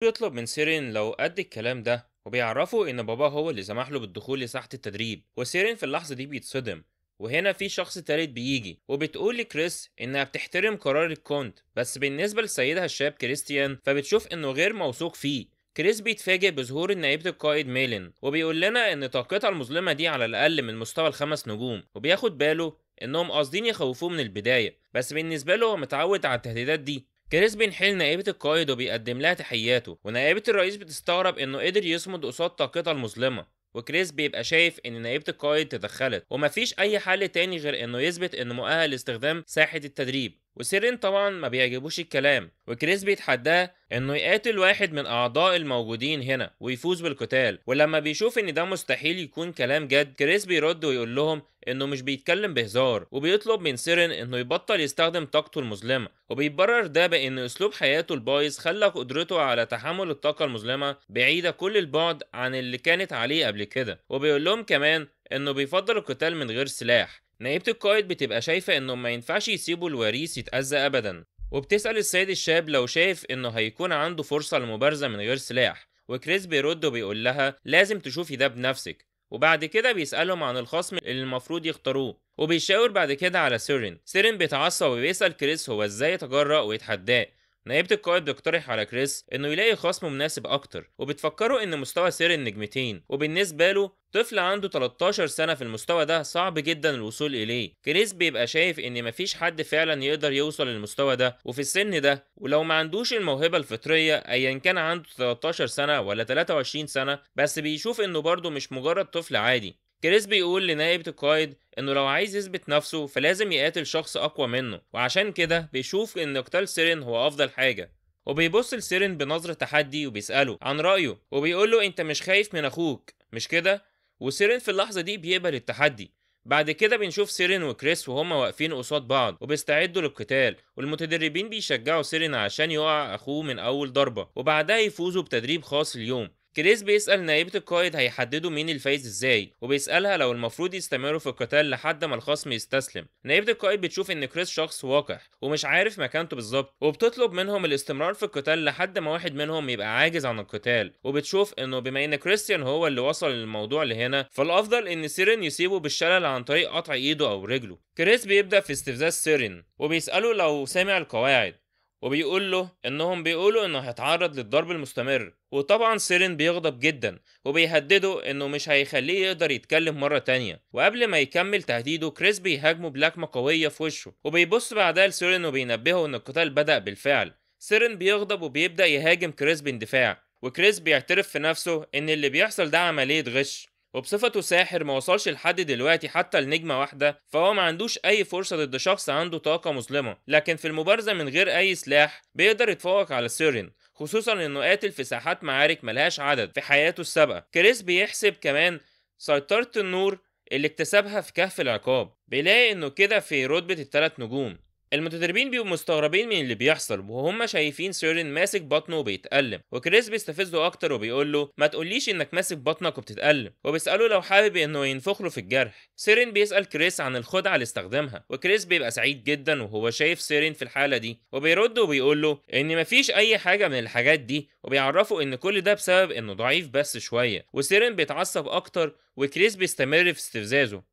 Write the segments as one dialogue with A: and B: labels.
A: بيطلب من سيرين لو قد الكلام ده وبيعرفوا ان باباه هو اللي سمح له بالدخول لساحة التدريب، وسيرين في اللحظة دي بيتصدم. وهنا في شخص تالت بيجي وبتقول لكريس انها بتحترم قرار الكونت، بس بالنسبة لسيدها الشاب كريستيان فبتشوف انه غير موثوق فيه. كريس بيتفاجئ بظهور نائبة القائد ميلين وبيقول لنا ان طاقتها المظلمة دي على الاقل من مستوى الخمس نجوم، وبياخد باله انهم قاصدين يخوفوه من البداية، بس بالنسبة له هو متعود على التهديدات دي. كريس بينحل نائبة القائد وبيقدم لها تحياته، ونائبة الرئيس بتستغرب انه قدر يصمد قصاد طاقتها المظلمة. وكريس بيبقى شايف ان نائبة القائد تدخلت ومفيش اي حل تاني غير انه يثبت انه مؤهل لاستخدام ساحة التدريب. وسيرين طبعا ما بيعجبوش الكلام، وكريس بيتحداه انه يقاتل واحد من اعضاء الموجودين هنا ويفوز بالقتال. ولما بيشوف ان ده مستحيل يكون كلام جد، كريس بيرد ويقول لهم انه مش بيتكلم بهزار، وبيطلب من سيرين انه يبطل يستخدم طاقته المظلمة، وبيبرر ده بان اسلوب حياته البايظ خلى قدرته على تحمل الطاقة المظلمة بعيدة كل البعد عن اللي كانت عليه قبل كده. وبيقول لهم كمان انه بيفضل القتال من غير سلاح. نائبة القائد بتبقى شايفة انه ما ينفعش يسيبوا الوريث يتأذى ابدا، وبتسأل السيد الشاب لو شايف انه هيكون عنده فرصة للمبارزة من غير سلاح. وكريس بيرد وبيقول لها لازم تشوفي ده بنفسك. وبعد كده بيسألهم عن الخصم اللي المفروض يختاروه، وبيشاور بعد كده على سيرين بيتعصب وبيسأل كريس هو ازاي يتجرأ ويتحداه. نائبة القائد بيقترح على كريس انه يلاقي خصم مناسب اكتر، وبتفكروا ان مستوى سيرين نجمتين، وبالنسبة له طفل عنده 13 سنة في المستوى ده صعب جدا الوصول إليه. كريس بيبقى شايف إن مفيش حد فعلا يقدر يوصل للمستوى ده وفي السن ده، ولو ما عندوش الموهبة الفطرية أيا كان عنده 13 سنة ولا 23 سنة، بس بيشوف إنه برضه مش مجرد طفل عادي. كريس بيقول لنائبة القائد إنه لو عايز يثبت نفسه فلازم يقاتل شخص أقوى منه، وعشان كده بيشوف إن قتال سيرين هو أفضل حاجة. وبيبص لسيرين بنظرة تحدي وبيسأله عن رأيه، وبيقول له أنت مش خايف من أخوك مش كده؟ وسيرين في اللحظة دي بيقبل التحدي. بعد كده بنشوف سيرين وكريس وهما واقفين قصاد بعض وبيستعدوا للقتال، والمتدربين بيشجعوا سيرين عشان يقع أخوه من أول ضربة وبعدها يفوزوا بتدريب خاص اليوم. كريس بيسأل نائبة القائد هيحددوا مين الفايز ازاي، وبيسألها لو المفروض يستمروا في القتال لحد ما الخصم يستسلم. نائبة القائد بتشوف ان كريس شخص وقح ومش عارف مكانته بالظبط، وبتطلب منهم الاستمرار في القتال لحد ما واحد منهم يبقى عاجز عن القتال. وبتشوف انه بما ان كريستيان هو اللي وصل للموضوع لهنا فالافضل ان سيرين يسيبه بالشلل عن طريق قطع ايده او رجله. كريس بيبدأ في استفزاز سيرين وبيسأله لو سامع القواعد، وبيقول له انهم بيقولوا انه هيتعرض للضرب المستمر. وطبعا سيرين بيغضب جدا وبيهدده انه مش هيخليه يقدر يتكلم مرة تانية. وقبل ما يكمل تهديده كريس بيهاجمه بلكمة قوية في وشه، وبيبص بعدها لسيرين وبينبهه ان القتال بدأ بالفعل. سيرين بيغضب وبيبدأ يهاجم كريس باندفاع، وكريس بيعترف في نفسه ان اللي بيحصل ده عملية غش، وبصفته ساحر ما وصلش لحد دلوقتي حتى لنجمة واحدة، فهو ما عندوش أي فرصة ضد شخص عنده طاقة مظلمة. لكن في المبارزة من غير أي سلاح بيقدر يتفوق على سيرين، خصوصا إنه قاتل في ساحات معارك ملهاش عدد في حياته السابقة. كريس بيحسب كمان سيطرة النور اللي اكتسبها في كهف العقاب، بيلاقي إنه كده في رتبة الثلاث نجوم. المتدربين بيبقوا مستغربين من اللي بيحصل وهم شايفين سيرين ماسك بطنه وبيتألم، وكريس بيستفزه اكتر وبيقول له ما تقوليش انك ماسك بطنك وبتتألم، وبيسأله لو حابب انه ينفخ له في الجرح. سيرين بيسأل كريس عن الخدعة اللي استخدمها، وكريس بيبقى سعيد جدا وهو شايف سيرين في الحالة دي، وبيرد وبيقول له ان مفيش اي حاجة من الحاجات دي، وبيعرفه ان كل ده بسبب انه ضعيف بس شوية. وسيرين بيتعصب اكتر وكريس بيستمر في استفزازه.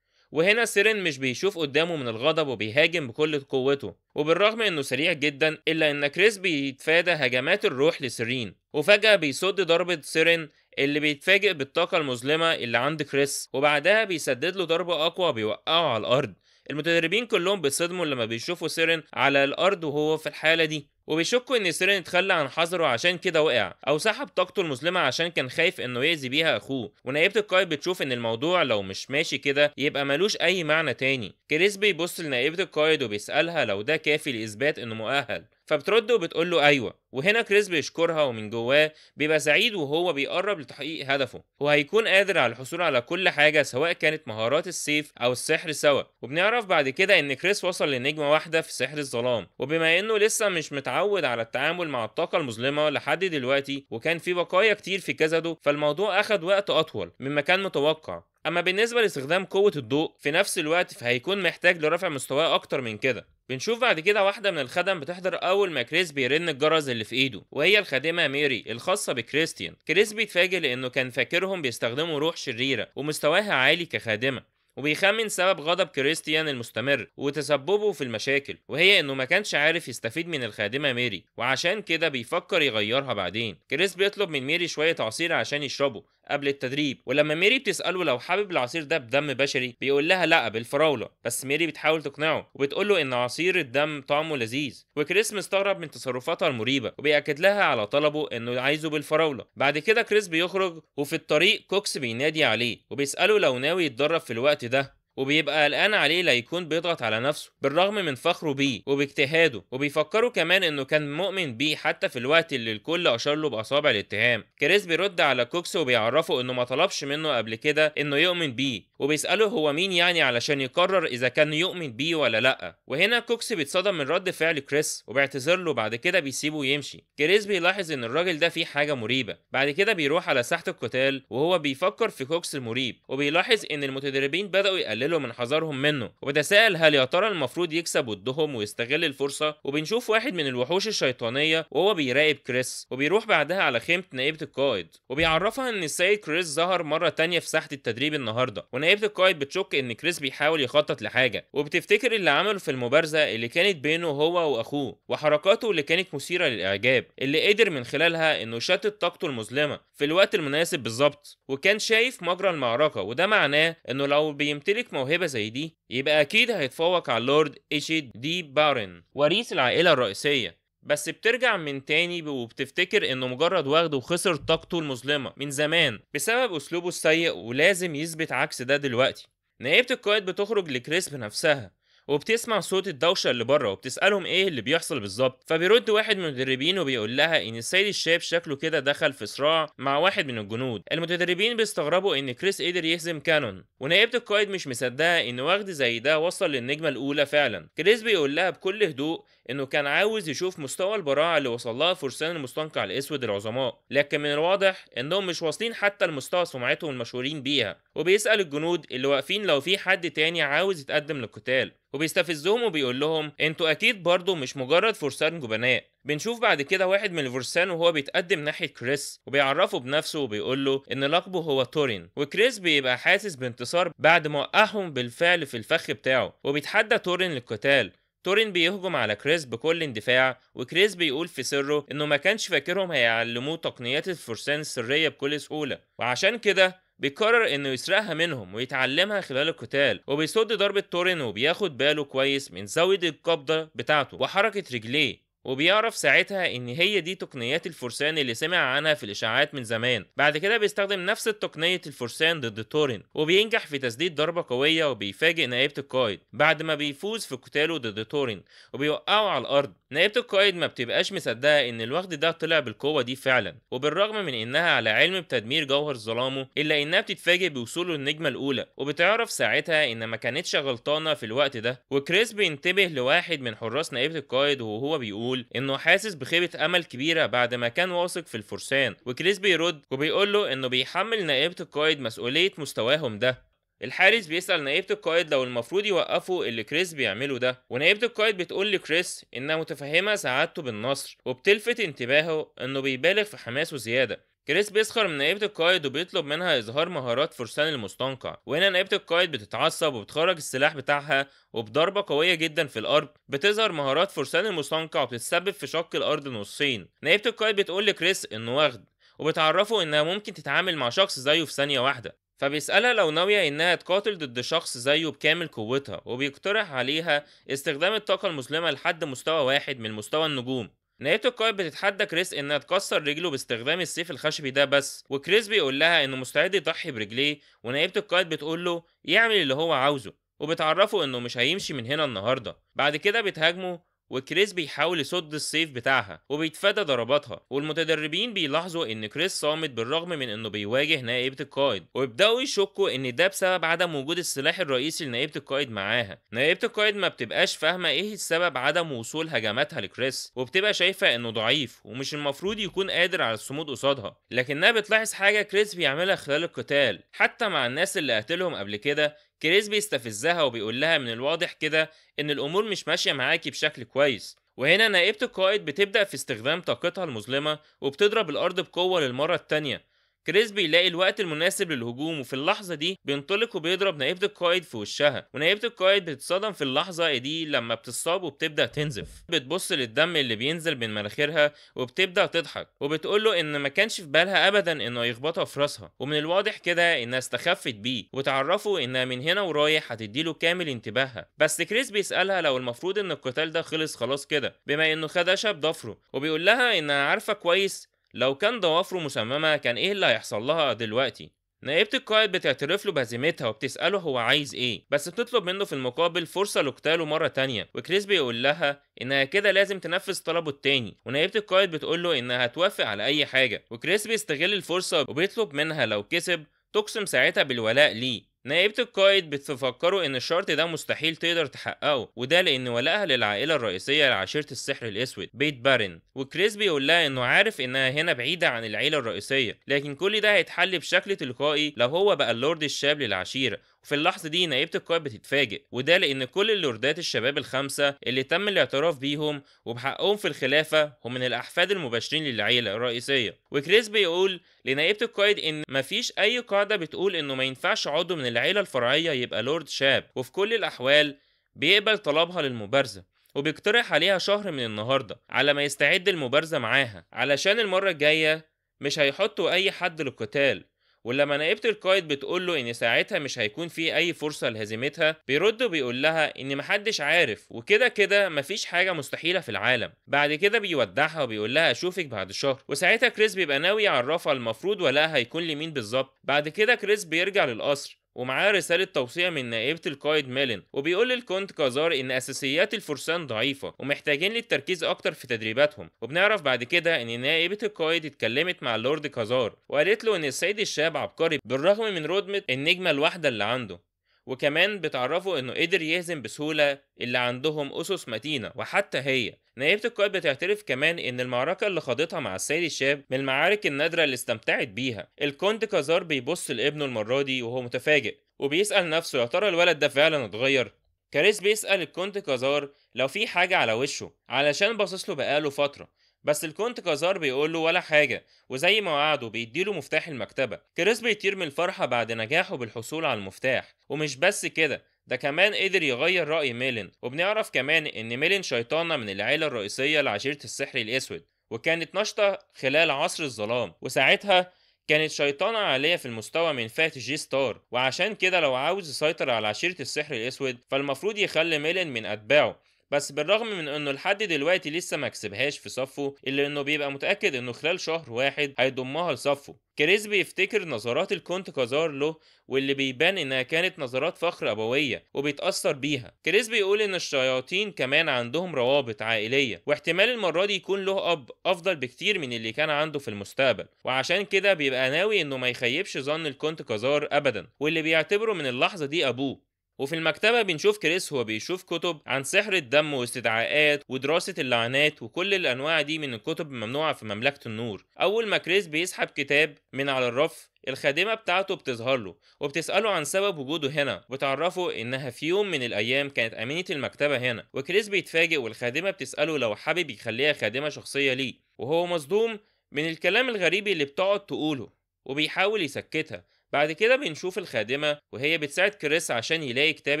A: وهنا سيرين مش بيشوف قدامه من الغضب وبيهاجم بكل قوته، وبالرغم انه سريع جدا الا ان كريس بيتفادى هجمات الروح لسيرين، وفجأة بيصد ضربة سيرين اللي بيتفاجئ بالطاقة المظلمة اللي عند كريس، وبعدها بيسدد له ضربة أقوى بيوقعه على الأرض. المتدربين كلهم بيتصدموا لما بيشوفوا سيرين على الأرض وهو في الحالة دي، وبيشكوا ان سيرين اتخلى عن حذره عشان كده وقع او سحب طاقته المظلمه عشان كان خايف انه يأذي بيها اخوه. ونائبة القائد بتشوف ان الموضوع لو مش ماشي كده يبقى ملوش اي معنى تاني. كريس بيبص لنائبة القائد وبيسألها لو ده كافي لإثبات انه مؤهل، فبترد وبتقول له ايوه. وهنا كريس بيشكرها ومن جواه بيبقى سعيد وهو بيقرب لتحقيق هدفه، وهيكون قادر على الحصول على كل حاجه سواء كانت مهارات السيف او السحر سوا. وبنعرف بعد كده ان كريس وصل لنجمه واحده في سحر الظلام، وبما انه لسه مش متعود على التعامل مع الطاقه المظلمه لحد دلوقتي وكان في بقايا كتير في جسده، فالموضوع اخد وقت اطول مما كان متوقع. اما بالنسبه لاستخدام قوه الضوء في نفس الوقت فهيكون محتاج لرفع مستواه اكتر من كده. بنشوف بعد كده واحده من الخدم بتحضر اول ما كريس بيرن الجرس اللي في ايده، وهي الخادمه ميري الخاصه بكريستيان. كريس بيتفاجئ لانه كان فاكرهم بيستخدموا روح شريره ومستواها عالي كخادمه، وبيخمن سبب غضب كريستيان المستمر وتسببه في المشاكل، وهي انه ما كانش عارف يستفيد من الخادمه ميري، وعشان كده بيفكر يغيرها بعدين. كريس بيطلب من ميري شويه عصير عشان يشربه قبل التدريب، ولما ميري بتساله لو حابب العصير ده بدم بشري بيقول لها لا بالفراوله، بس ميري بتحاول تقنعه وبتقول له ان عصير الدم طعمه لذيذ، وكريس مستغرب من تصرفاتها المريبه وبيأكد لها على طلبه انه عايزه بالفراوله. بعد كده كريس بيخرج، وفي الطريق كوكس بينادي عليه وبيساله لو ناوي يتدرب في الوقت ده، وبيبقى قلقان عليه لا يكون بيضغط على نفسه بالرغم من فخره بيه وباجتهاده، وبيفكره كمان انه كان مؤمن بيه حتى في الوقت اللي الكل اشار له باصابع الاتهام. كريس بيرد على كوكس وبيعرفه انه ما طلبش منه قبل كده انه يؤمن بيه، وبيساله هو مين يعني علشان يقرر اذا كان يؤمن بيه ولا لا. وهنا كوكس بيتصدم من رد فعل كريس وبيعتذر له، بعد كده بيسيبه يمشي. كريس بيلاحظ ان الراجل ده فيه حاجه مريبه. بعد كده بيروح على ساحه القتال وهو بيفكر في كوكس المريب، وبيلاحظ ان المتدربين بداوا يقللوا من حذرهم منه، وبيتساءل هل يا ترى المفروض يكسب ضدهم ويستغل الفرصه. وبنشوف واحد من الوحوش الشيطانيه وهو بيراقب كريس، وبيروح بعدها على خيمه نائبه القائد وبيعرفها ان السيد كريس ظهر مره تانية في ساحه التدريب النهارده. ونائبه القائد بتشك ان كريس بيحاول يخطط لحاجه، وبتفتكر اللي عمله في المبارزه اللي كانت بينه هو واخوه، وحركاته اللي كانت مثيره للاعجاب اللي قدر من خلالها انه يشتت طاقته المظلمه في الوقت المناسب بالظبط، وكان شايف مجرى المعركه. وده معناه انه لو بيمتلك موهبه زي دي يبقى اكيد هيتفوق على اللورد ايشيد دي بارن وريث العائله الرئيسيه. بس بترجع من تاني وبتفتكر انه مجرد واخد وخسر طاقته المظلمه من زمان بسبب اسلوبه السيء، ولازم يثبت عكس ده دلوقتي. نائبة القائد بتخرج لكريس بنفسها وبتسمع صوت الدوشه اللي بره، وبتسالهم ايه اللي بيحصل بالظبط. فبيرد واحد من المدربين وبيقول لها ان السيد الشاب شكله كده دخل في صراع مع واحد من الجنود. المتدربين بيستغربوا ان كريس قدر يهزم كانون، ونائبة القائد مش مصدقه ان وغد زي ده وصل للنجمه الاولى فعلا. كريس بيقول لها بكل هدوء انه كان عاوز يشوف مستوى البراعه اللي وصل لها فرسان المستنقع الاسود العظماء، لكن من الواضح انهم مش واصلين حتى لمستوى سمعتهم المشهورين بيها. وبيسال الجنود اللي واقفين لو في حد تاني عاوز يتقدم للقتال، وبيستفزهم وبيقول لهم انتوا اكيد برضو مش مجرد فرسان جبناء. بنشوف بعد كده واحد من الفرسان وهو بيتقدم ناحيه كريس وبيعرفه بنفسه وبيقول له ان لقبه هو تورين، وكريس بيبقى حاسس بانتصار بعد ما وقعهم بالفعل في الفخ بتاعه، وبيتحدى تورين للقتال. تورين بيهجم على كريس بكل اندفاع، وكريس بيقول في سره انه ما كانش فاكرهم هيعلموه تقنيات الفرسان السريه بكل سهوله، وعشان كده بيقرر انه يسرقها منهم ويتعلمها خلال القتال. وبيصد ضربة تورين وبياخد باله كويس من زاوية القبضة بتاعته وحركة رجليه، وبيعرف ساعتها ان هي دي تقنيات الفرسان اللي سمع عنها في الاشاعات من زمان. بعد كده بيستخدم نفس التقنية الفرسان ضد تورين وبينجح في تسديد ضربة قوية، وبيفاجئ نائبة القائد بعد ما بيفوز في قتاله ضد تورين وبيوقعه على الارض. نائبة القائد ما بتبقاش مصدقة ان الوغد ده طلع بالقوة دي فعلا، وبالرغم من انها على علم بتدمير جوهر ظلامه الا انها بتتفاجئ بوصوله للنجمة الاولى، وبتعرف ساعتها ان ما كانتش غلطانة في الوقت ده. وكريس بينتبه لواحد من حراس نائبة القائد وهو بيقول انه حاسس بخيبة امل كبيرة بعد ما كان واثق في الفرسان. وكريس بيرد وبيقول له انه بيحمل نائبة القائد مسؤولية مستواهم ده. الحارس بيسأل نائبة القائد لو المفروض يوقفوا اللي كريس بيعمله ده، ونائبة القائد بتقول لكريس انها متفهمة سعادته بالنصر وبتلفت انتباهه انه بيبالغ في حماسه زيادة. كريس بيسخر من نائبة القائد وبيطلب منها إظهار مهارات فرسان المستنقع، وهنا نائبة القائد بتتعصب وبتخرج السلاح بتاعها وبضربة قوية جدا في الأرض بتظهر مهارات فرسان المستنقع وبتتسبب في شق الأرض نصين. نائبة القائد بتقول لكريس إنه واخد، وبتعرفه إنها ممكن تتعامل مع شخص زيه في ثانية واحدة، فبيسألها لو ناوية إنها تقاتل ضد شخص زيه بكامل قوتها، وبيقترح عليها استخدام الطاقة المظلمة لحد مستوى واحد من مستوى النجوم. نهاية القائد بتتحدى كريس انها تكسر رجله باستخدام السيف الخشبي ده بس، وكريس بيقول لها انه مستعد يضحي برجليه، ونهاية القائد بتقول له يعمل اللي هو عاوزه، وبتعرفه انه مش هيمشي من هنا النهارده. بعد كده بتهاجمه وكريس بيحاول يصد السيف بتاعها وبيتفادى ضرباتها، والمتدربين بيلاحظوا ان كريس صامت بالرغم من انه بيواجه نائبة القائد، ويبدأوا يشكوا ان ده بسبب عدم وجود السلاح الرئيسي لنائبة القائد معاها. نائبة القائد ما بتبقاش فاهمة ايه السبب عدم وصول هجماتها لكريس، وبتبقى شايفة انه ضعيف ومش المفروض يكون قادر على الصمود قصادها، لكنها بتلاحظ حاجة كريس بيعملها خلال القتال حتى مع الناس اللي قتلهم قبل كده. كريس بيستفزها وبيقول لها من الواضح كده ان الامور مش ماشيه معاكي بشكل كويس. وهنا نائبة القائد بتبدأ في استخدام طاقتها المظلمة وبتضرب الأرض بقوة للمرة التانية. كريس بيلاقي الوقت المناسب للهجوم، وفي اللحظة دي بينطلق وبيضرب نائبة القائد في وشها، ونائبة القائد بتتصدم في اللحظة دي لما بتصاب وبتبدأ تنزف. بتبص للدم اللي بينزل من مناخيرها وبتبدأ تضحك وبتقوله إن ما كانش في بالها أبدا إنه يخبطها في راسها، ومن الواضح كده إنها استخفت بيه، وتعرفه إنها من هنا ورايح هتديله كامل انتباهها. بس كريس بيسألها لو المفروض إن القتال ده خلص خلاص كده بما إنه خدشها بضفره، وبيقول لها إنها عارفة كويس لو كان ضوافره مسممة كان ايه اللي هيحصل لها دلوقتي. نائبة القائد بتعترف له بهزيمتها وبتسأله هو عايز ايه، بس بتطلب منه في المقابل فرصة لقتاله مرة تانية، وكريس بيقول لها انها كده لازم تنفذ طلبه التاني، ونائبة القائد بتقول له انها هتوافق على اي حاجة، وكريس بيستغل الفرصة وبيطلب منها لو كسب تقسم ساعتها بالولاء ليه. نائبة القائد بتفكره ان الشرط ده مستحيل تقدر تحققه، وده لان ولائها للعائلة الرئيسية لعشيرة السحر الاسود بيت بارن، وكريس بيقول لها انه عارف انها هنا بعيدة عن العيلة الرئيسية، لكن كل ده هيتحل بشكل تلقائي لو هو بقى اللورد الشاب للعشيرة. وفي اللحظة دي نائبة القائد بتتفاجئ، وده لأن كل اللوردات الشباب الخمسة اللي تم الاعتراف بيهم وبحقهم في الخلافة هم من الأحفاد المباشرين للعيلة الرئيسية. وكريس بيقول لنائبة القائد إن مفيش أي قاعدة بتقول إنه ما ينفعش عضو من العيلة الفرعية يبقى لورد شاب، وفي كل الأحوال بيقبل طلبها للمبارزة، وبيقترح عليها شهر من النهاردة على ما يستعد المبارزة معاها علشان المرة الجاية مش هيحطوا أي حد للقتال. ولما نائبة القائد بتقوله إن ساعتها مش هيكون في أي فرصة لهزيمتها، بيرد وبيقول لها إن محدش عارف وكده كده مفيش حاجة مستحيلة في العالم. بعد كده بيودعها وبيقول لها أشوفك بعد شهر، وساعتها كريس بيبقى ناوي يعرفها المفروض ولاها هيكون لمين بالظبط. بعد كده كريس بيرجع للقصر ومعاه رسالة توصية من نائبة القائد ميلين، وبيقول للكونت كازار إن أساسيات الفرسان ضعيفة ومحتاجين للتركيز أكتر في تدريباتهم. وبنعرف بعد كده إن نائبة القائد اتكلمت مع اللورد كازار وقالت له إن السيد الشاب عبقري بالرغم من رتبة النجمة الواحدة اللي عنده، وكمان بتعرفه انه قدر يهزم بسهولة اللي عندهم اسس متينة. وحتى هي نائبة القائد بتعترف كمان ان المعركة اللي خاضتها مع السيد الشاب من المعارك النادرة اللي استمتعت بيها. الكونت كازار بيبص لابنه المرة دي وهو متفاجئ وبيسأل نفسه يا ترى الولد ده فعلا اتغير. كاريس بيسأل الكونت كازار لو في حاجة على وشه علشان باصص له بقاله فترة، بس الكونت كازار بيقول له ولا حاجة، وزي ما وعده بيديله مفتاح المكتبة. كريس بيطير من الفرحة بعد نجاحه بالحصول على المفتاح، ومش بس كده ده كمان قدر يغير رأي ميلين. وبنعرف كمان ان ميلين شيطانة من العيلة الرئيسية لعشيرة السحر الاسود، وكانت نشطة خلال عصر الظلام، وساعتها كانت شيطانة عالية في المستوى من فئة جي ستار، وعشان كده لو عاوز يسيطر على عشيرة السحر الاسود فالمفروض يخلي ميلين من اتباعه. بس بالرغم من انه لحد دلوقتي لسه ما كسبهاش في صفه، الا انه بيبقى متأكد انه خلال شهر واحد هيضمها لصفه. كريس بيفتكر نظرات الكونت كازار له، واللي بيبان انها كانت نظرات فخر ابوية وبيتأثر بيها. كريس بيقول ان الشياطين كمان عندهم روابط عائلية، واحتمال المرة دي يكون له اب افضل بكتير من اللي كان عنده في المستقبل، وعشان كده بيبقى ناوي انه ما يخيبش ظن الكونت كازار ابدا، واللي بيعتبره من اللحظة دي ابوه. وفي المكتبة بنشوف كريس هو بيشوف كتب عن سحر الدم واستدعاءات ودراسة اللعنات، وكل الأنواع دي من الكتب ممنوعة في مملكة النور. أول ما كريس بيسحب كتاب من على الرف، الخادمة بتاعته بتظهر له وبتسأله عن سبب وجوده هنا، وبتعرفه إنها في يوم من الأيام كانت أمينة المكتبة هنا. وكريس بيتفاجئ والخادمة بتسأله لو حابب يخليها خادمة شخصية ليه، وهو مصدوم من الكلام الغريب اللي بتقعد تقوله وبيحاول يسكتها. بعد كده بنشوف الخادمة وهي بتساعد كريس عشان يلاقي كتاب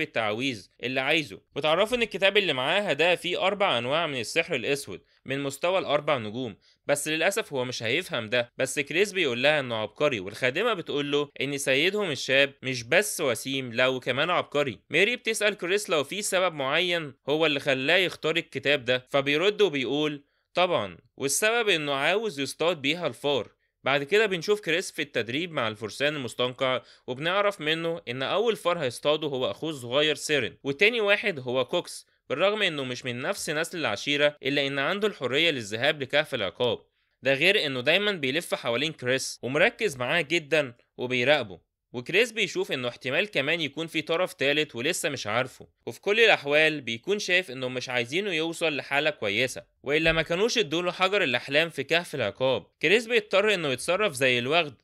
A: التعاويذ اللي عايزه، بتعرفه ان الكتاب اللي معاها ده فيه 4 انواع من السحر الاسود من مستوى ال4 نجوم، بس للأسف هو مش هيفهم ده. بس كريس بيقول لها انه عبقري، والخادمة بتقول له ان سيدهم الشاب مش بس وسيم لا وكمان عبقري. ميري بتسأل كريس لو في سبب معين هو اللي خلاه يختار الكتاب ده، فبيرد وبيقول طبعا، والسبب انه عاوز يصطاد بيها الفار. بعد كده بنشوف كريس في التدريب مع الفرسان المستنقع، وبنعرف منه ان اول فار هيصطاده هو اخوه الصغير سيرين، والتاني واحد هو كوكس، بالرغم انه مش من نفس نسل العشيرة، الا ان عنده الحرية للذهاب لكهف العقاب. ده غير انه دايما بيلف حوالين كريس ومركز معاه جدا وبيراقبه، وكريس بيشوف انه احتمال كمان يكون في طرف تالت ولسه مش عارفه، وفي كل الاحوال بيكون شايف انه مش عايزينه يوصل لحالة كويسة، والا ما كانوش ادوله حجر الاحلام في كهف العقاب. كريس بيضطر انه يتصرف زي الوغد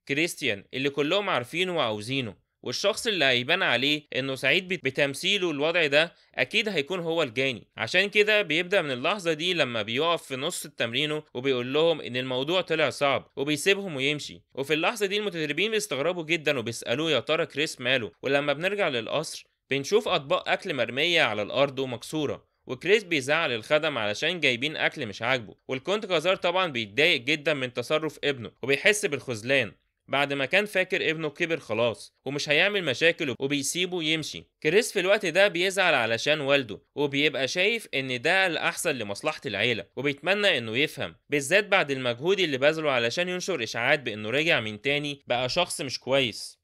A: كريستيان اللي كلهم عارفينه وعاوزينه، والشخص اللي هيبان عليه انه سعيد بتمثيله الوضع ده اكيد هيكون هو الجاني. عشان كده بيبدأ من اللحظة دي لما بيقف في نص تمرينه وبيقول لهم ان الموضوع طلع صعب وبيسيبهم ويمشي. وفي اللحظة دي المتدربين بيستغربوا جدا وبيسألوه يا ترى كريس ماله. ولما بنرجع للقصر بنشوف اطباق اكل مرمية على الارض ومكسورة، وكريس بيزعل الخدم علشان جايبين اكل مش عاجبه، والكونت كازار طبعا بيتضايق جدا من تصرف ابنه وبيحس بالخذلان بعد ما كان فاكر ابنه كبر خلاص ومش هيعمل مشاكل، وبيسيبه يمشي. كريس في الوقت ده بيزعل علشان والده، وبيبقى شايف ان ده الأحسن لمصلحة العيلة، وبيتمنى انه يفهم بالذات بعد المجهود اللي بذله علشان ينشر اشاعات بانه رجع من تاني بقى شخص مش كويس،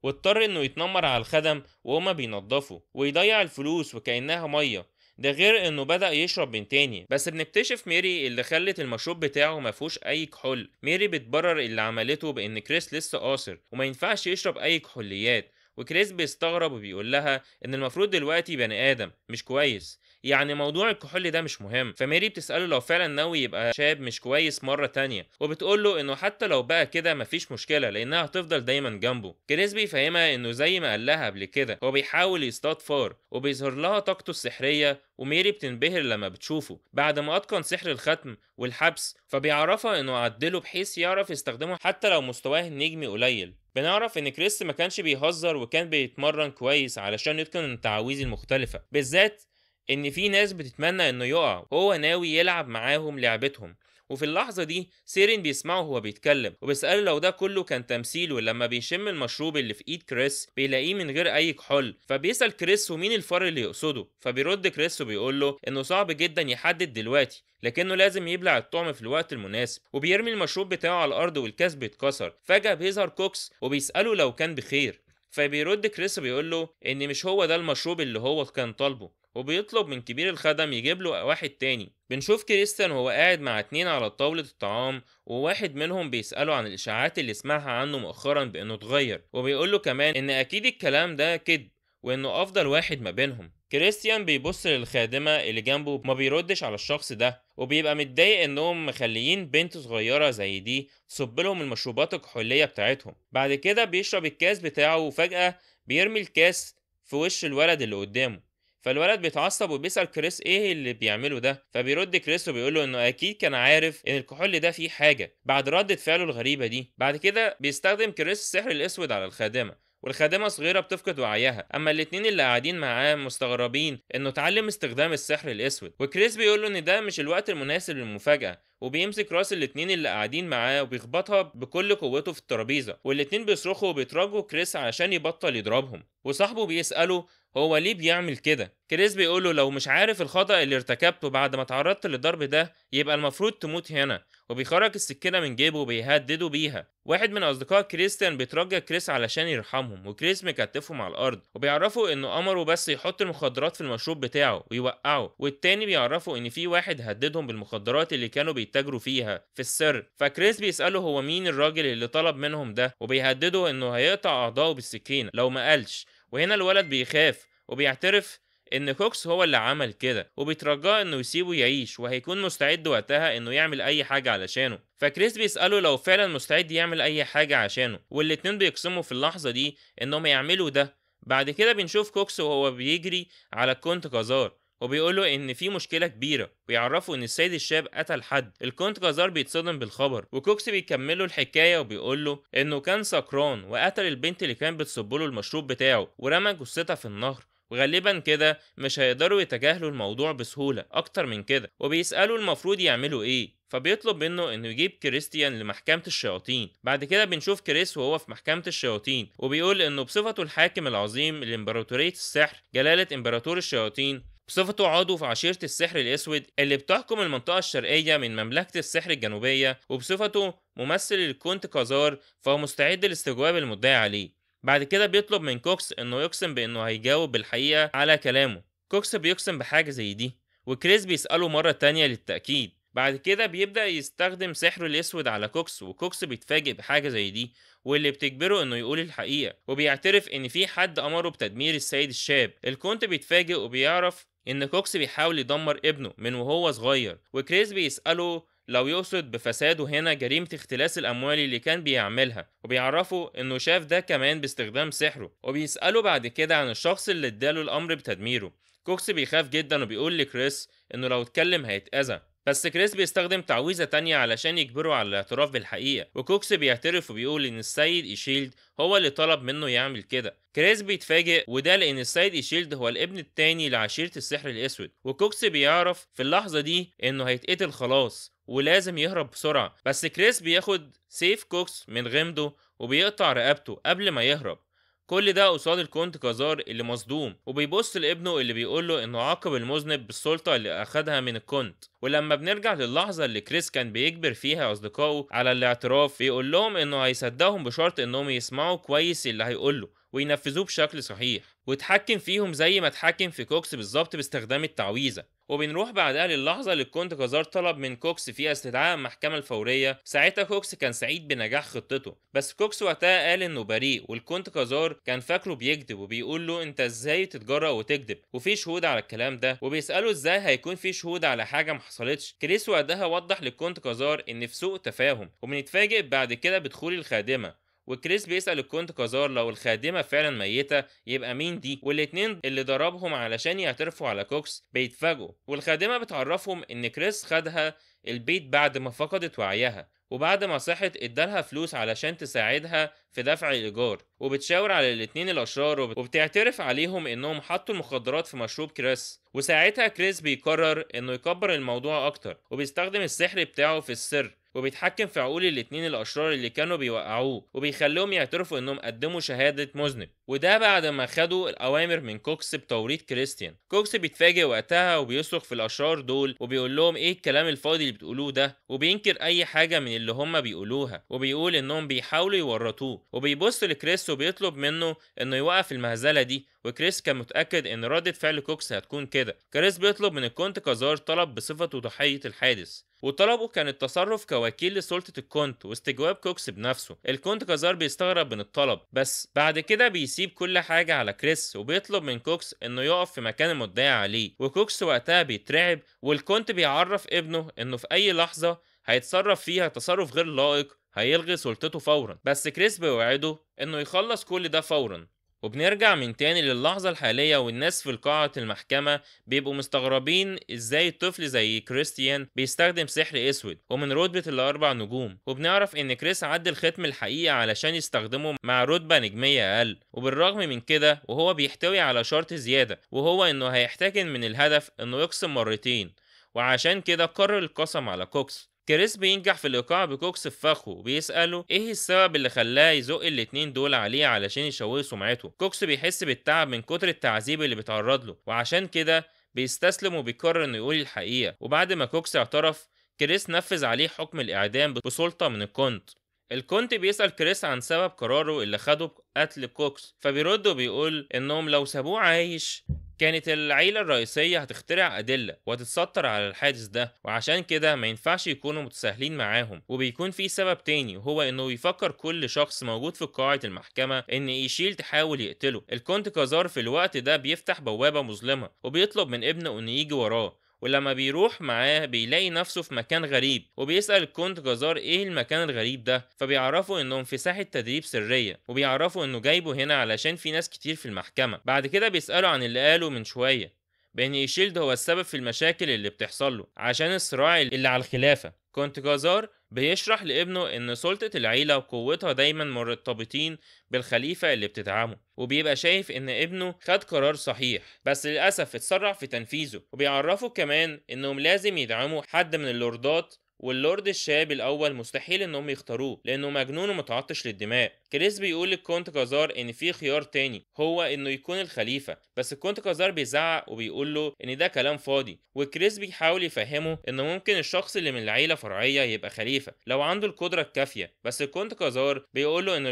A: واضطر انه يتنمر على الخدم وهما بينضفوا ويضيع الفلوس وكأنها مية. ده غير انه بدأ يشرب من تاني. بس بنكتشف ميري اللي خلت المشروب بتاعه مفهوش اي كحول. ميري بتبرر اللي عملته بان كريس لسه قاصر وما ينفعش يشرب اي كحوليات، وكريس بيستغرب وبيقول لها ان المفروض دلوقتي بني ادم مش كويس، يعني موضوع الكحول ده مش مهم. فميري بتسأله لو فعلا ناوي يبقى شاب مش كويس مرة تانية، وبتقول له انه حتى لو بقى كده مفيش مشكلة لانها هتفضل دايما جنبه. كريس بيفهمها انه زي ما قال لها قبل كده هو بيحاول يصطاد فار وبيظهر لها طاقته السحرية، وميري بتنبهر لما بتشوفه بعد ما اتقن سحر الختم والحبس، فبيعرفها انه عدله بحيث يعرف يستخدمه حتى لو مستواه النجمي قليل. بنعرف ان كريس ما كانش بيهزر وكان بيتمرن كويس علشان يتقن التعاويذ المختلفة، بالذات ان في ناس بتتمنى انه يقع وهو ناوي يلعب معاهم لعبتهم. وفي اللحظة دي سيرين بيسمعه وهو بيتكلم وبيسأله لو ده كله كان تمثيل، ولما بيشم المشروب اللي في ايد كريس بيلاقيه من غير اي كحول، فبيسأل كريس ومين الفار اللي يقصده، فبيرد كريس وبيقول له انه صعب جدا يحدد دلوقتي لكنه لازم يبلع الطعم في الوقت المناسب، وبيرمي المشروب بتاعه على الارض والكاس بيتكسر. فجأة بيظهر كوكس وبيسأله لو كان بخير، فبيرد كريس وبيقول له ان مش هو ده المشروب اللي هو كان طالبه، وبيطلب من كبير الخدم يجيب له واحد تاني. بنشوف كريستيان وهو قاعد مع اتنين على طاولة الطعام، وواحد منهم بيسأله عن الإشاعات اللي سمعها عنه مؤخرا بأنه اتغير، وبيقول له كمان إن أكيد الكلام ده كذب وإنه أفضل واحد ما بينهم. كريستيان بيبص للخادمة اللي جنبه ما بيردش على الشخص ده، وبيبقى متضايق إنهم مخليين بنت صغيرة زي دي تصب لهم المشروبات الكحولية بتاعتهم. بعد كده بيشرب الكاس بتاعه وفجأة بيرمي الكاس في وش الولد اللي قدامه، فالولد بيتعصب وبيسأل كريس ايه اللي بيعمله ده، فبيرد كريس وبيقوله انه اكيد كان عارف ان الكحول ده فيه حاجة بعد ردة فعله الغريبة دي. بعد كده بيستخدم كريس السحر الاسود على الخادمة، والخادمة صغيرة بتفقد وعيها، اما الاتنين اللي قاعدين معاه مستغربين انه اتعلم استخدام السحر الاسود، وكريس بيقوله ان ده مش الوقت المناسب للمفاجأة، وبيمسك راس الاتنين اللي قاعدين معاه وبيخبطها بكل قوته في الترابيزة، والاتنين بيصرخوا وبيتراجعوا كريس علشان يبطل يضربهم. وصاحبه بيسأله هو ليه بيعمل كده. كريس بيقوله لو مش عارف الخطأ اللي ارتكبته بعد ما تعرضت للضرب ده يبقى المفروض تموت هنا، وبيخرج السكينة من جيبه وبيهدده بيها. واحد من أصدقاء كريستيان بيترجى كريس علشان يرحمهم، وكريس مكتفهم على الأرض وبيعرفوا إنه أمره بس يحط المخدرات في المشروب بتاعه ويوقعه، والتاني بيعرفوا إن في واحد هددهم بالمخدرات اللي كانوا بيتاجروا فيها في السر. فكريس بيسأله هو مين الراجل اللي طلب منهم ده، وبيهدده إنه هيقطع أعضائه بالسكينة لو ما قالش. وهنا الولد بيخاف وبيعترف ان كوكس هو اللي عمل كده، وبيترجاه انه يسيبه يعيش وهيكون مستعد وقتها انه يعمل اي حاجة علشانه. فكريس بيسأله لو فعلا مستعد يعمل اي حاجة عشانه، والاتنين بيقسموا في اللحظة دي انهم يعملوا ده. بعد كده بنشوف كوكس وهو بيجري على الكونت كازار وبيقوله ان في مشكلة كبيرة، ويعرفوا ان السيد الشاب قتل حد. الكونت كازار بيتصدم بالخبر، وكوكس بيكمله الحكاية وبيقوله انه كان سكران وقتل البنت اللي كان بتصبله المشروب بتاعه ورمى جثتها في النهر، وغالبا كده مش هيقدروا يتجاهلوا الموضوع بسهولة اكتر من كده، وبيسألوا المفروض يعملوا ايه، فبيطلب منه انه يجيب كريستيان لمحكمة الشياطين. بعد كده بنشوف كريس وهو في محكمة الشياطين وبيقول انه بصفته الحاكم العظيم لامبراطورية السحر جلالة امبراطور الشياطين، بصفته عضو في عشيرة السحر الأسود اللي بتحكم المنطقة الشرقية من مملكة السحر الجنوبية، وبصفته ممثل للكونت كازار، فهو مستعد لاستجواب المدعي عليه. بعد كده بيطلب من كوكس انه يقسم بانه هيجاوب بالحقيقة على كلامه، كوكس بيقسم بحاجة زي دي، وكريس بيسأله مرة تانية للتأكيد. بعد كده بيبدأ يستخدم سحره الأسود على كوكس، وكوكس بيتفاجئ بحاجة زي دي، واللي بتجبره إنه يقول الحقيقة، وبيعترف إن في حد أمره بتدمير السيد الشاب. الكونت بيتفاجئ وبيعرف إن كوكس بيحاول يدمر ابنه من وهو صغير، وكريس بيسأله لو يقصد بفساده هنا جريمة اختلاس الأموال اللي كان بيعملها، وبيعرفه إنه شاف ده كمان باستخدام سحره. وبيسأله بعد كده عن الشخص اللي اداله الأمر بتدميره. كوكس بيخاف جدا وبيقول لكريس إنه لو اتكلم هيتأذى، بس كريس بيستخدم تعويذة تانية علشان يجبره على الاعتراف بالحقيقة، وكوكس بيعترف وبيقول إن السيد إيشيلد هو اللي طلب منه يعمل كده. كريس بيتفاجئ، وده لأن السيد إيشيلد هو الابن التاني لعشيرة السحر الأسود، وكوكس بيعرف في اللحظة دي إنه هيتقتل خلاص ولازم يهرب بسرعة. بس كريس بياخد سيف كوكس من غمده وبيقطع رقبته قبل ما يهرب. كل ده قصاد الكونت كازار اللي مصدوم، وبيبص لابنه اللي بيقوله انه عاقب المذنب بالسلطة اللي اخدها من الكونت. ولما بنرجع للحظة اللي كريس كان بيجبر فيها اصدقائه على الاعتراف، بيقول لهم انه هيصدقهم بشرط انهم يسمعوا كويس اللي هيقوله وينفذوه بشكل صحيح، واتحكم فيهم زي ما اتحكم في كوكس بالظبط باستخدام التعويذة. وبنروح بعدها للحظة اللي الكونت كازار طلب من كوكس فيها استدعاء المحكمة الفورية. ساعتها كوكس كان سعيد بنجاح خطته، بس كوكس وقتها قال انه بريء، والكونت كازار كان فاكره بيكذب وبيقول له انت ازاي تتجرأ وتكذب وفي شهود على الكلام ده، وبيسأله ازاي هيكون في شهود على حاجة ما حصلتش. كريس وقتها وضح للكونت كازار ان في سوء تفاهم، وبنتفاجئ بعد كده بدخول الخادمة. وكريس بيسأل الكونت كازار لو الخادمة فعلا ميتة يبقى مين دي، والاتنين اللي ضربهم علشان يعترفوا على كوكس بيتفاجئوا، والخادمة بتعرفهم ان كريس خدها البيت بعد ما فقدت وعيها، وبعد ما صحت ادالها فلوس علشان تساعدها في دفع الإيجار. وبتشاور على الاتنين الأشرار وبتعترف عليهم إنهم حطوا المخدرات في مشروب كريس. وساعتها كريس بيقرر إنه يكبر الموضوع أكتر، وبيستخدم السحر بتاعه في السر، وبيتحكم في عقول الاتنين الأشرار اللي كانوا بيوقعوه، وبيخليهم يعترفوا إنهم قدموا شهادة مذنب، وده بعد ما خدوا الأوامر من كوكس بتوريط كريستيان. كوكس بيتفاجئ وقتها وبيصرخ في الأشرار دول وبيقول لهم إيه الكلام الفاضي اللي بتقولوه ده، وبينكر أي حاجة من اللي هما بيقولوها، وبيقول إنهم بيحاولوا يورطوه. وبيبص لكريس وبيطلب منه إنه يوقف المهزلة دي، وكريس كان متأكد إن ردة فعل كوكس هتكون كده. كريس بيطلب من الكونت كازار طلب بصفته ضحية الحادث، وطلبه كان التصرف كوكيل لسلطة الكونت واستجواب كوكس بنفسه. الكونت كازار بيستغرب من الطلب، بس بعد كده بيسيب كل حاجة على كريس وبيطلب من كوكس انه يقف في مكان المدعي عليه. وكوكس وقتها بيترعب، والكونت بيعرف ابنه انه في اي لحظة هيتصرف فيها تصرف غير لائق هيلغي سلطته فورا، بس كريس بيوعده انه يخلص كل ده فورا. وبنرجع من تاني للحظة الحالية، والناس في قاعة المحكمة بيبقوا مستغربين ازاي طفل زي كريستيان بيستخدم سحر اسود ومن رتبة الاربع نجوم. وبنعرف ان كريس عدل ختم الحقيقة علشان يستخدمه مع رتبة نجمية اقل، وبالرغم من كده وهو بيحتوي على شرط زيادة، وهو انه هيحتكن من الهدف انه يقسم مرتين، وعشان كده قرر القسم على كوكس. كريس بينجح في الإيقاع بكوكس في فخه وبيسأله إيه السبب اللي خلاه يزق الاتنين دول عليه علشان يشوه سمعته. كوكس بيحس بالتعب من كتر التعذيب اللي بيتعرض له، وعشان كده بيستسلم وبيقرر إنه يقول الحقيقة. وبعد ما كوكس اعترف، كريس نفذ عليه حكم الإعدام بسلطة من الكونت. الكونت بيسأل كريس عن سبب قراره اللي خده بقتل كوكس، فبيرد وبيقول إنهم لو سابوه عايش كانت العيلة الرئيسية هتخترع أدلة وهتتستر على الحادث ده، وعشان كده ما ينفعش يكونوا متساهلين معاهم. وبيكون في سبب تاني، وهو إنه يفكر كل شخص موجود في قاعة المحكمة إن إيشيل تحاول يقتله. الكونت كازار في الوقت ده بيفتح بوابة مظلمة وبيطلب من ابنه إنه يجي وراه، ولما بيروح معاه بيلاقي نفسه في مكان غريب، وبيسأل الكونت جزار ايه المكان الغريب ده، فبيعرفوا انهم في ساحة تدريب سرية، وبيعرفوا انه جايبه هنا علشان في ناس كتير في المحكمة. بعد كده بيسألوا عن اللي قاله من شوية بان ايشيلد هو السبب في المشاكل اللي بتحصل له عشان الصراع اللي على الخلافة. كونت جزار بيشرح لابنه ان سلطة العيلة وقوتها دايما مرتبطين بالخليفة اللي بتدعمه، وبيبقى شايف ان ابنه خد قرار صحيح بس للأسف اتسرع في تنفيذه. وبيعرفوا كمان انهم لازم يدعموا حد من اللوردات، واللورد الشاب الاول مستحيل انهم يختاروه لانه مجنون ومتعطش للدماء. كريس بيقول للكونت كازار ان في خيار تاني هو انه يكون الخليفة، بس الكونت كازار بيزعق وبيقول له ان ده كلام فاضي. وكريس بيحاول يفهمه انه ممكن الشخص اللي من العيلة فرعية يبقى خليفة لو عنده القدرة الكافية، بس الكونت كازار بيقول له ان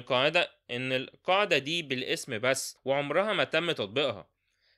A: القاعدة دي بالاسم بس وعمرها ما تم تطبيقها.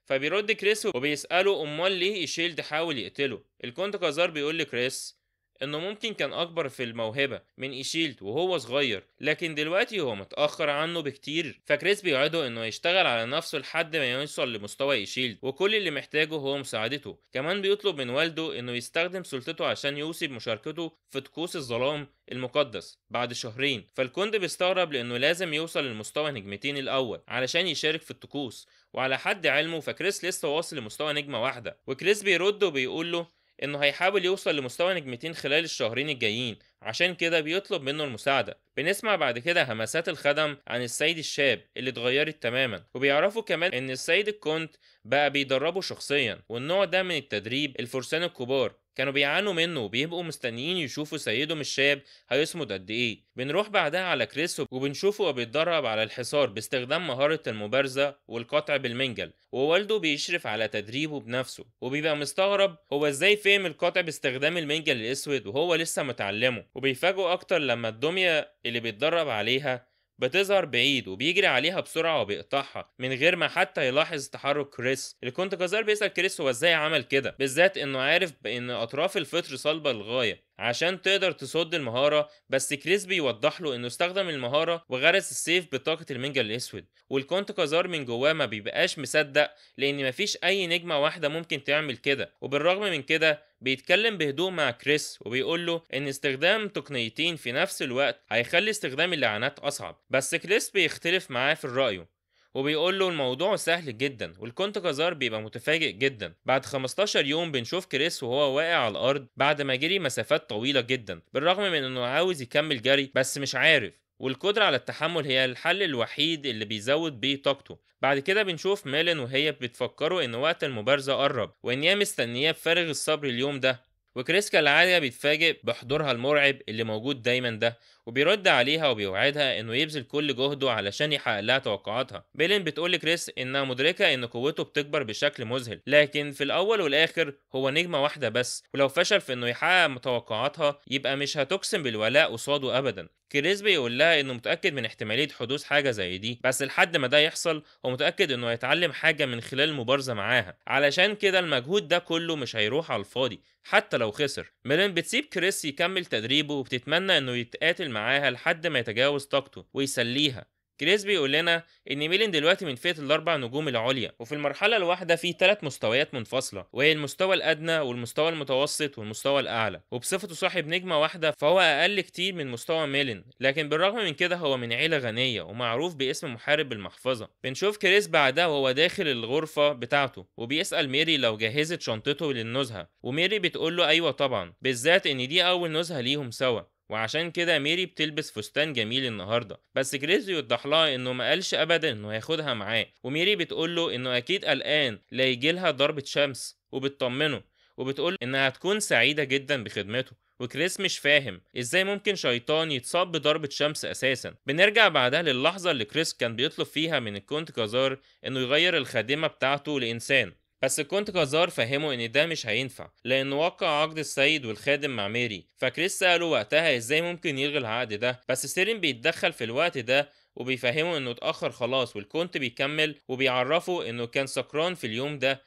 A: فبيرد كريس وبيسأله أمال ليه إيشيلد حاول يقتله. الكونت كازار بيقول لكريس إنه ممكن كان أكبر في الموهبة من إيشيلد وهو صغير، لكن دلوقتي هو متأخر عنه بكتير. فكريس بيوعده إنه يشتغل على نفسه لحد ما يوصل لمستوى إيشيلد، وكل اللي محتاجه هو مساعدته. كمان بيطلب من والده إنه يستخدم سلطته عشان يوصي بمشاركته في طقوس الظلام المقدس بعد شهرين. فالكوند بيستغرب لأنه لازم يوصل لمستوى نجمتين الأول علشان يشارك في الطقوس، وعلى حد علمه فكريس لسه واصل لمستوى نجمة واحدة. وكريس بيرد وبيقول له انه هيحاول يوصل لمستوى نجمتين خلال الشهرين الجايين، عشان كده بيطلب منه المساعدة. بنسمع بعد كده همسات الخدم عن السيد الشاب اللي اتغيرت تماما، وبيعرفوا كمان ان السيد الكونت بقى بيدربه شخصيا. والنوع ده من التدريب الفرسان الكبار كانوا بيعانوا منه وبيبقوا مستنيين يشوفوا سيدهم الشاب هيصمد قد ايه. بنروح بعدها على كريس وبنشوفه وهو بيتدرب على الحصار باستخدام مهارة المبارزة والقطع بالمنجل، ووالده بيشرف على تدريبه بنفسه وبيبقى مستغرب هو ازاي فهم القطع باستخدام المنجل الاسود وهو لسه متعلمه. وبيفاجئوا اكتر لما الدمية اللي بيتدرب عليها بتظهر بعيد وبيجري عليها بسرعة وبيقطعها من غير ما حتى يلاحظ تحرك كريس. اللي كنت جزار بيسأل كريس هو ازاي عمل كده، بالذات انه عارف بان اطراف الفطر صلبة للغاية عشان تقدر تصد المهارة. بس كريس بيوضح له انه استخدم المهارة وغرس السيف بطاقة المنجل الاسود. والكونت كازار من جواه ما بيبقاش مصدق لان مفيش اي نجمة واحدة ممكن تعمل كده. وبالرغم من كده بيتكلم بهدوء مع كريس وبيقول له ان استخدام تقنيتين في نفس الوقت هيخلي استخدام اللعنات اصعب. بس كريس بيختلف معاه في الرأي وبيقول له الموضوع سهل جدا. والكونت كازار بيبقى متفاجئ جدا. بعد 15 يوم بنشوف كريس وهو واقع على الارض بعد ما جري مسافات طويلة جدا، بالرغم من انه عاوز يكمل جري بس مش عارف. والقدرة على التحمل هي الحل الوحيد اللي بيزود بيه طاقته. بعد كده بنشوف ميلين وهي بتفكروا ان وقت المبارزة قرب وان هي مستنياه بفارغ الصبر اليوم ده. وكريس كالعادة بيتفاجئ بحضورها المرعب اللي موجود دايما ده، وبيرد عليها وبيوعدها انه يبذل كل جهده علشان يحقق لها توقعاتها. بيلين بتقول لكريس انها مدركة ان قوته بتكبر بشكل مذهل، لكن في الاول والاخر هو نجمة واحدة بس، ولو فشل في انه يحقق توقعاتها يبقى مش هتقسم بالولاء قصاده ابدا. كريس بيقول لها انه متاكد من احتماليه حدوث حاجه زي دي، بس لحد ما ده يحصل هو متاكد انه هيتعلم حاجه من خلال المبارزه معاها، علشان كده المجهود ده كله مش هيروح على الفاضي حتى لو خسر. ميلين بتسيب كريس يكمل تدريبه وبتتمنى انه يتقاتل معاها لحد ما يتجاوز طاقته ويسليها. كريس بيقول لنا ان ميلين دلوقتي من فئة الاربع نجوم العليا، وفي المرحلة الواحدة في 3 مستويات منفصلة، وهي المستوى الادنى والمستوى المتوسط والمستوى الاعلى. وبصفته صاحب نجمة واحدة فهو اقل كتير من مستوى ميلين، لكن بالرغم من كده هو من عيلة غنية ومعروف باسم محارب المحفظة. بنشوف كريس بعدها وهو داخل الغرفة بتاعته وبيسأل ميري لو جهزت شنطته للنزهة، وميري بتقول له ايوه طبعا، بالذات ان دي اول نزهة ليهم سوا، وعشان كده ميري بتلبس فستان جميل النهارده. بس كريس يوضح لها انه ما قالش ابدا انه هياخدها معاه، وميري بتقول له انه اكيد قلقان لا يجيلها ضربة شمس، وبتطمنه وبتقول انها هتكون سعيدة جدا بخدمته. وكريس مش فاهم ازاي ممكن شيطان يتصاب بضربة شمس اساسا. بنرجع بعدها للحظة اللي كريس كان بيطلب فيها من الكونت كازار انه يغير الخادمة بتاعته لانسان، بس كنت كازار فهمه ان ده مش هينفع لانه وقع عقد السيد والخادم مع ميري. فكريس سأله وقتها ازاي ممكن يلغي العقد ده، بس سيرين بيتدخل في الوقت ده وبيفهمه انه اتأخر خلاص. والكونت بيكمل وبيعرفه انه كان سكران في اليوم ده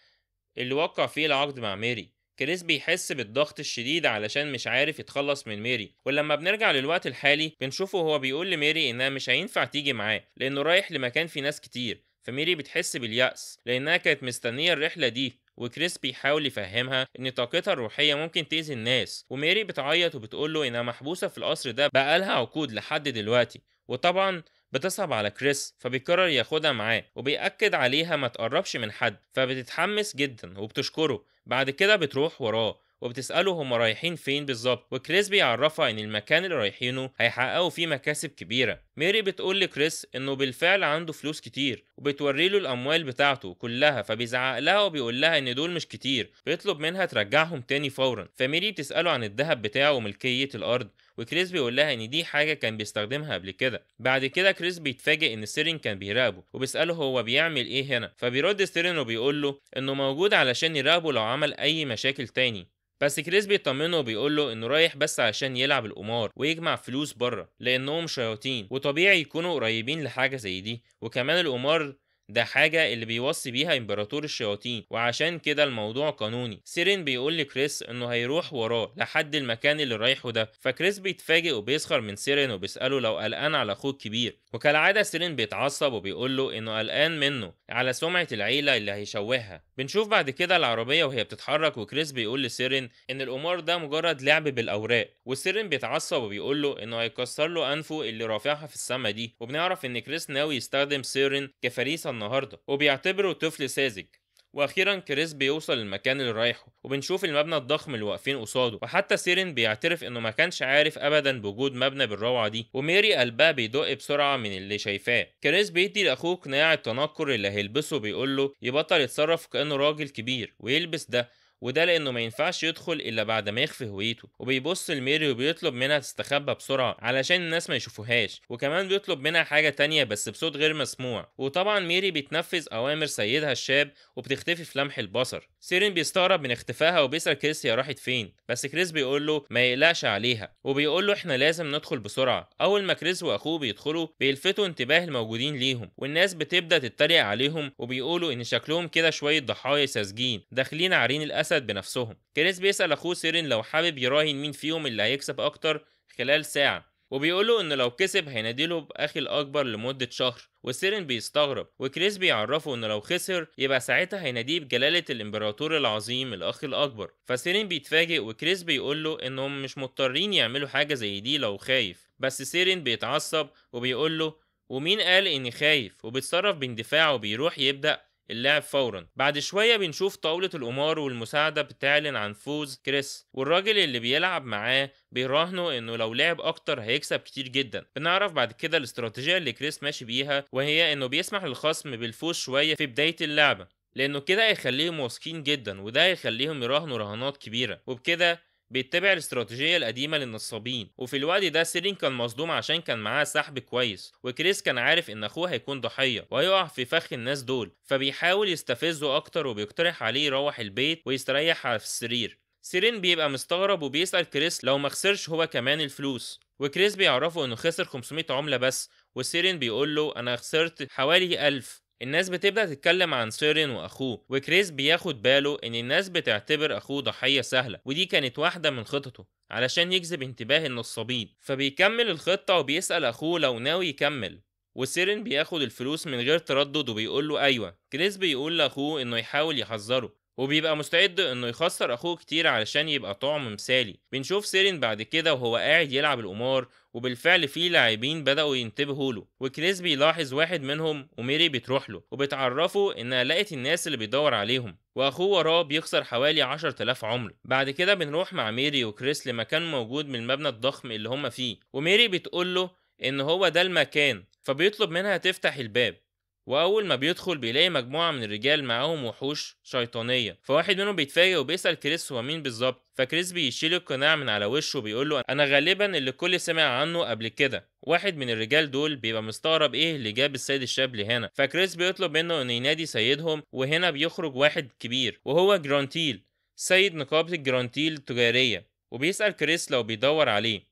A: اللي وقع فيه العقد مع ميري. كريس بيحس بالضغط الشديد علشان مش عارف يتخلص من ميري. ولما بنرجع للوقت الحالي بنشوفه هو بيقول لميري انها مش هينفع تيجي معاه لانه رايح لمكان فيه ناس كتير. فميري بتحس باليأس لانها كانت مستنية الرحلة دي، وكريس بيحاول يفهمها ان طاقتها الروحية ممكن تأذي الناس. وميري بتعيط وبتقوله انها محبوسة في القصر ده بقالها عقود لحد دلوقتي. وطبعا بتصعب على كريس فبيقرر ياخدها معاه وبيأكد عليها ما تقربش من حد، فبتتحمس جدا وبتشكره. بعد كده بتروح وراه وبتسأله هما رايحين فين بالظبط، وكريس بيعرفها ان المكان اللي رايحينه هيحققوا فيه مكاسب كبيرة. ميري بتقول لكريس انه بالفعل عنده فلوس كتير وبتوري له الاموال بتاعته كلها، فبيزعق لها وبيقول لها ان دول مش كتير، بيطلب منها ترجعهم تاني فورا. فميري بتسأله عن الذهب بتاعه وملكية الارض، وكريس بيقول لها ان دي حاجه كان بيستخدمها قبل كده. بعد كده كريس بيتفاجئ ان ستيرن كان بيراقبه وبيساله هو بيعمل ايه هنا، فبيرد ستيرن وبيقول له انه موجود علشان يراقبه لو عمل اي مشاكل تاني. بس كريس بيطمنه وبيقول له انه رايح بس عشان يلعب القمار ويجمع فلوس بره لانهم شياطين وطبيعي يكونوا قريبين لحاجه زي دي، وكمان القمار ده حاجة اللي بيوصي بيها إمبراطور الشياطين، وعشان كده الموضوع قانوني. سيرين بيقول لكريس إنه هيروح وراه لحد المكان اللي رايحه ده، فكريس بيتفاجئ وبيسخر من سيرين وبيسأله لو قلقان على أخوه الكبير، وكالعادة سيرين بيتعصب وبيقول له إنه قلقان منه على سمعة العيلة اللي هيشوهها. بنشوف بعد كده العربية وهي بتتحرك، وكريس بيقول لسيرين إن القمار ده مجرد لعب بالأوراق، وسيرين بيتعصب وبيقول له إنه هيكسر له أنفه اللي رافعها في السما دي. وبنعرف إن كريس ناوي يستخدم سيرين كفريسة النهارده وبيعتبره طفل ساذج. واخيرا كريس بيوصل للمكان اللي رايحه، وبنشوف المبنى الضخم اللي واقفين قصاده، وحتى سيرين بيعترف انه ما كانش عارف ابدا بوجود مبنى بالروعه دي. وميري قلبها بيدق بسرعه من اللي شايفاه. كريس بيدي لاخوه قناع التنكر اللي هيلبسه، بيقول له يبطل يتصرف كانه راجل كبير ويلبس ده، وده لانه ما ينفعش يدخل الا بعد ما يخفي هويته. وبيبص لميري وبيطلب منها تستخبى بسرعه علشان الناس ما يشوفوهاش، وكمان بيطلب منها حاجه تانية بس بصوت غير مسموع. وطبعا ميري بتنفذ اوامر سيدها الشاب وبتختفي في لمح البصر. سيرين بيستغرب من اختفائها وبيسأل كريس هي راحت فين، بس كريس بيقول له ما يقلقش عليها، وبيقول له احنا لازم ندخل بسرعه. اول ما كريس واخوه بيدخلوا بيلفتوا انتباه الموجودين ليهم، والناس بتبدا تتريق عليهم وبيقولوا ان شكلهم كده شويه ضحايا ساذجين داخلين عرين الاسد بنفسهم. كريس بيسأل اخوه سيرين لو حابب يراهن مين فيهم اللي هيكسب اكتر خلال ساعه، وبيقوله ان لو كسب هيناديله باخي الاكبر لمده شهر. وسيرين بيستغرب، وكريس بيعرفه ان لو خسر يبقى ساعتها هيناديه بجلاله الامبراطور العظيم الاخ الاكبر. فسيرين بيتفاجئ، وكريس بيقوله انهم مش مضطرين يعملوا حاجه زي دي لو خايف، بس سيرين بيتعصب وبيقوله ومين قال اني خايف، وبيتصرف باندفاع وبيروح يبدأ اللعب فورا. بعد شوية بنشوف طاولة القمار والمساعدة بتعلن عن فوز كريس، والراجل اللي بيلعب معاه بيراهنوا انه لو لعب اكتر هيكسب كتير جدا. بنعرف بعد كده الاستراتيجية اللي كريس ماشي بيها، وهي انه بيسمح للخصم بالفوز شوية في بداية اللعبة، لانه كده هيخليهم واثقين جدا، وده هيخليهم يراهنوا رهانات كبيرة، وبكده بيتبع الاستراتيجية القديمة للنصابين. وفي الوقت ده سيرين كان مصدوم عشان كان معاه سحب كويس، وكريس كان عارف ان اخوه هيكون ضحية وهيقع في فخ الناس دول، فبيحاول يستفزه اكتر وبيقترح عليه يروح البيت ويستريح في السرير. سيرين بيبقى مستغرب وبيسأل كريس لو ما خسرش هو كمان الفلوس، وكريس بيعرفه انه خسر 500 عملة بس، وسيرين بيقول له انا خسرت حوالي 1000. الناس بتبدأ تتكلم عن سيرين وأخوه، وكريس بياخد باله إن الناس بتعتبر أخوه ضحية سهلة، ودي كانت واحدة من خططه علشان يجذب انتباه النصابين. فبيكمل الخطة وبيسأل أخوه لو ناوي يكمل، وسيرين بياخد الفلوس من غير تردد وبيقول له أيوة. كريس بيقول لأخوه إنه يحاول يحذره، وبيبقى مستعد إنه يخسر أخوه كتير علشان يبقى طعم مثالي. بنشوف سيرين بعد كده وهو قاعد يلعب القمار، وبالفعل في لاعبين بدأوا ينتبهوا له، وكريس بيلاحظ واحد منهم وميري بتروح له وبتعرفه انها لقت الناس اللي بيدور عليهم، واخوه وراه بيخسر حوالي 10,000 عمر. بعد كده بنروح مع ميري وكريس لمكان موجود من المبنى الضخم اللي هما فيه، وميري بتقول له ان هو ده المكان، فبيطلب منها تفتح الباب. واول ما بيدخل بيلاقي مجموعه من الرجال معاهم وحوش شيطانيه، فواحد منهم بيتفاجئ وبيسال كريس هو مين بالظبط، فكريس بيشيل القناع من على وشه وبيقول له انا غالبا اللي الكل سمع عنه قبل كده. واحد من الرجال دول بيبقى مستغرب ايه اللي جاب السيد الشاب لهنا، فكريس بيطلب منه انه ينادي سيدهم، وهنا بيخرج واحد كبير وهو جرانتيل سيد نقابه الجرانتيل التجاريه، وبيسال كريس لو بيدور عليه.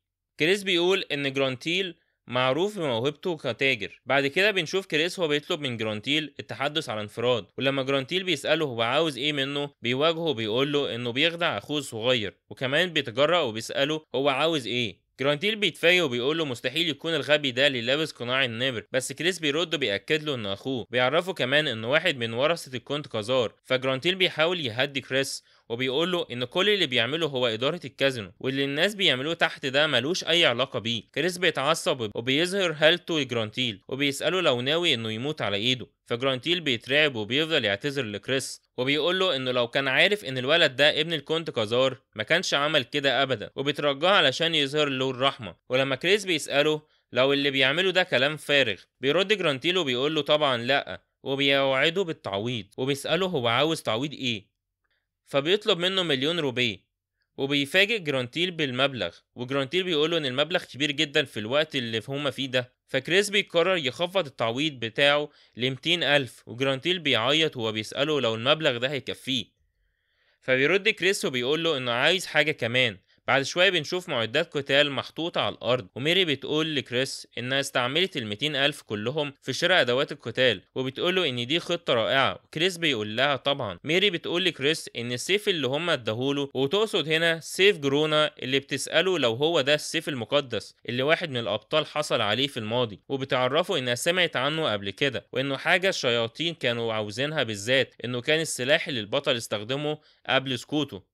A: كريس بيقول ان جرانتيل معروف بموهبته كتاجر. بعد كده بنشوف كريس هو بيطلب من جرانتيل التحدث على انفراد، ولما جرانتيل بيسأله هو عاوز ايه منه بيواجهه وبيقول له انه بيخدع اخوه الصغير، وكمان بيتجرأ وبيسأله هو عاوز ايه. جرانتيل بيتفاجئ وبيقول له مستحيل يكون الغبي ده اللي لابس قناع النمر، بس كريس بيرد وبيأكد له انه اخوه. بيعرفه كمان انه واحد من ورثة الكونت كازار، فجرانتيل بيحاول يهدي كريس وبيقول له ان كل اللي بيعمله هو اداره الكازينو، واللي الناس بيعملوه تحت ده ملوش اي علاقه بيه. كريس بيتعصب وبيظهر هالته لجرانتيل وبيساله لو ناوي انه يموت على ايده، فجرانتيل بيترعب وبيفضل يعتذر لكريس وبيقول له انه لو كان عارف ان الولد ده ابن الكونت كازار ما كانش عمل كده ابدا، وبيترجاه علشان يظهر له الرحمه. ولما كريس بيساله لو اللي بيعمله ده كلام فارغ، بيرد جرانتيل وبيقول له طبعا لا، وبيوعده بالتعويض، وبيساله هو عاوز تعويض ايه، فبيطلب منه 1,000,000 روبيه. وبيفاجئ جرانتيل بالمبلغ، وجرانتيل بيقوله ان المبلغ كبير جدا في الوقت اللي هما فيه ده، فكريس بيقرر يخفض التعويض بتاعه ل200,000، وجرانتيل بيعيط وهو بيسأله لو المبلغ ده هيكفيه. فبيرد كريس وبيقول له انه عايز حاجة كمان. بعد شوية بنشوف معدات قتال محطوطة على الأرض، وميري بتقول لكريس إنها استعملت ال200,000 كلهم في شراء أدوات القتال، وبتقوله إن دي خطة رائعة. وكريس بيقول لها طبعا. ميري بتقول لكريس إن السيف اللي هم اداهوله، وتقصد هنا سيف جرونا، اللي بتسأله لو هو ده السيف المقدس اللي واحد من الأبطال حصل عليه في الماضي، وبتعرفه إنها سمعت عنه قبل كده، وإنه حاجة الشياطين كانوا عاوزينها بالذات، إنه كان السلاح اللي البطل استخدمه قبل سكوته.